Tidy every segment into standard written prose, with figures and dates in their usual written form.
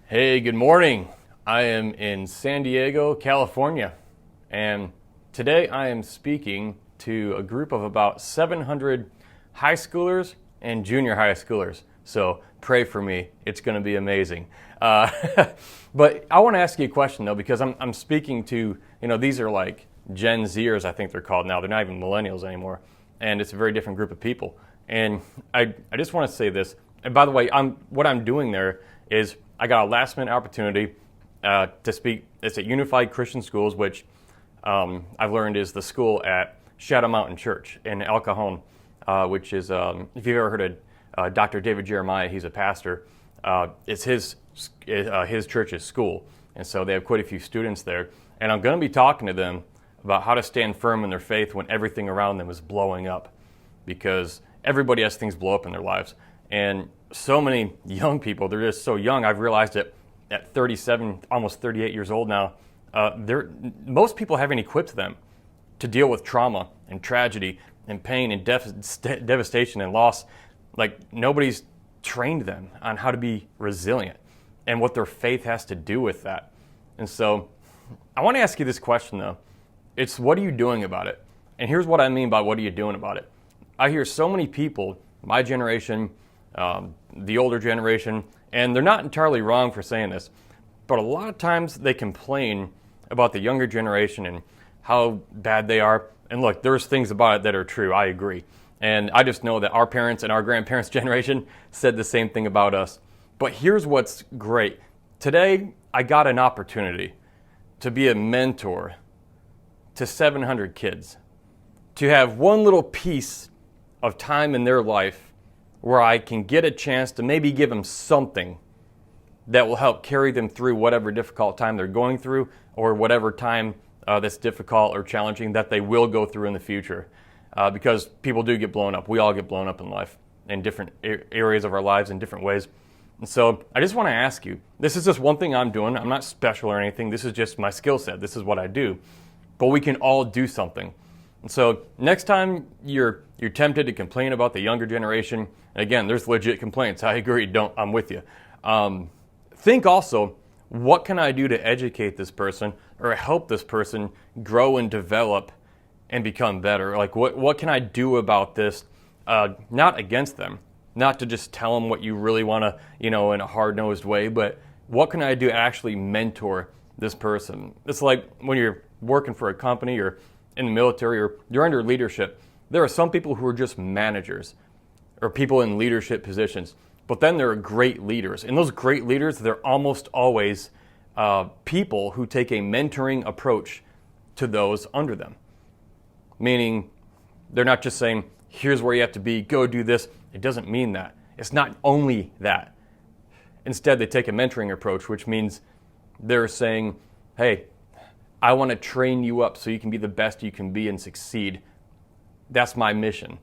Hey, good morning. I am in San Diego, California, and today I am speaking to a group of about 700 high schoolers and junior high schoolers. So pray for me. It's going to be amazing. But I want to ask you a question though, because I'm speaking to, these are like Gen Zers, I think they're called now. They're not even millennials anymore. And it's a very different group of people. And I just want to say this. And by the way, what I'm doing there is I got a last minute opportunity to speak. It's at Unified Christian Schools, which I've learned is the school at Shadow Mountain Church in El Cajon, which is, if you've ever heard of Dr. David Jeremiah, he's a pastor. It's his church's school. And so they have quite a few students there. And I'm going to be talking to them about how to stand firm in their faith when everything around them is blowing up. Because everybody has things blow up in their lives. And so many young people, they're just so young. I've realized it at 37, almost 38 years old now. Most people haven't equipped them to deal with trauma and tragedy and pain and devastation and loss. Like nobody's trained them on how to be resilient and what their faith has to do with that. And so I want to ask you this question though. It's what are you doing about it? And here's what I mean by what are you doing about it? I hear so many people, my generation, the older generation, and they're not entirely wrong for saying this, but a lot of times they complain about the younger generation and how bad they are. And look, there's things about it that are true, I agree. And I just know that our parents and our grandparents' generation said the same thing about us. But here's what's great. Today, I got an opportunity to be a mentor to 700 kids, to have one little piece of time in their life where I can get a chance to maybe give them something that will help carry them through whatever difficult time they're going through or whatever time that's difficult or challenging that they will go through in the future. Because people do get blown up. We all get blown up in life in different areas of our lives in different ways. And so I just want to ask you, this is just one thing I'm doing. I'm not special or anything. This is just my skill set. This is what I do. But we can all do something. And so next time you're tempted to complain about the younger generation, and again, there's legit complaints. I agree. I'm with you. Think also, what can I do to educate this person or help this person grow and develop and become better? Like what can I do about this? Not against them, not to just tell them what you really want to, in a hard-nosed way, but what can I do to actually mentor this person? It's like when you're working for a company or in the military or you're under leadership, there are some people who are just managers or people in leadership positions, but then there are great leaders. And those great leaders, they're almost always people who take a mentoring approach to those under them. Meaning they're not just saying, here's where you have to be, go do this. It doesn't mean that. It's not only that. Instead, they take a mentoring approach, which means they're saying, hey, I want to train you up so you can be the best you can be and succeed. That's my mission.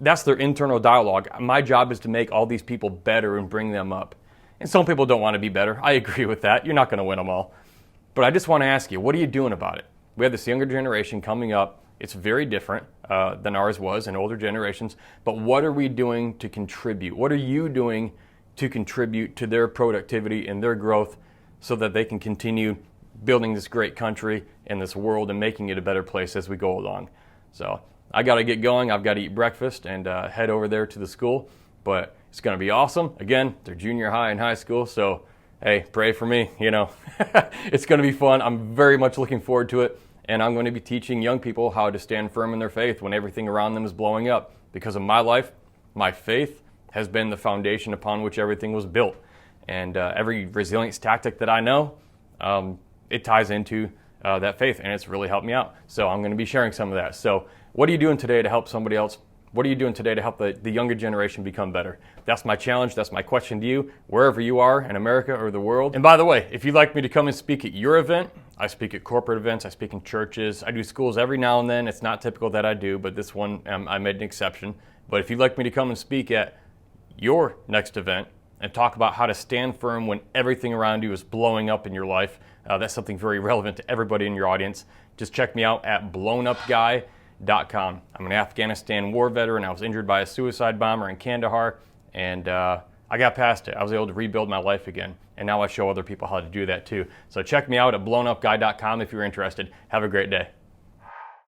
That's their internal dialogue. My job is to make all these people better and bring them up. And some people don't want to be better. I agree with that. You're not going to win them all. But I just want to ask you, what are you doing about it? We have this younger generation coming up. It's very different than ours was in older generations. But what are we doing to contribute? What are you doing to contribute to their productivity and their growth so that they can continue building this great country and this world and making it a better place as we go along? So I got to get going. I've got to eat breakfast and head over there to the school. But it's going to be awesome. Again, they're junior high and high school. So, hey, pray for me. It's going to be fun. I'm very much looking forward to it. And I'm going to be teaching young people how to stand firm in their faith when everything around them is blowing up. Because of my life, my faith has been the foundation upon which everything was built. And every resilience tactic that I know, it ties into that faith, and it's really helped me out. So I'm going to be sharing some of that. So what are you doing today to help somebody else? What are you doing today to help the younger generation become better? That's my challenge. That's my question to you, wherever you are in America or the world. And by the way, if you'd like me to come and speak at your event, I speak at corporate events, I speak in churches, I do schools every now and then. It's not typical that I do, but this one I made an exception. But if you'd like me to come and speak at your next event and talk about how to stand firm when everything around you is blowing up in your life, that's something very relevant to everybody in your audience. Just check me out at blownupguy.com. I'm an Afghanistan war veteran. I was injured by a suicide bomber in Kandahar, and I got past it. I was able to rebuild my life again. And now I show other people how to do that too. So check me out at blownupguy.com if you're interested. Have a great day.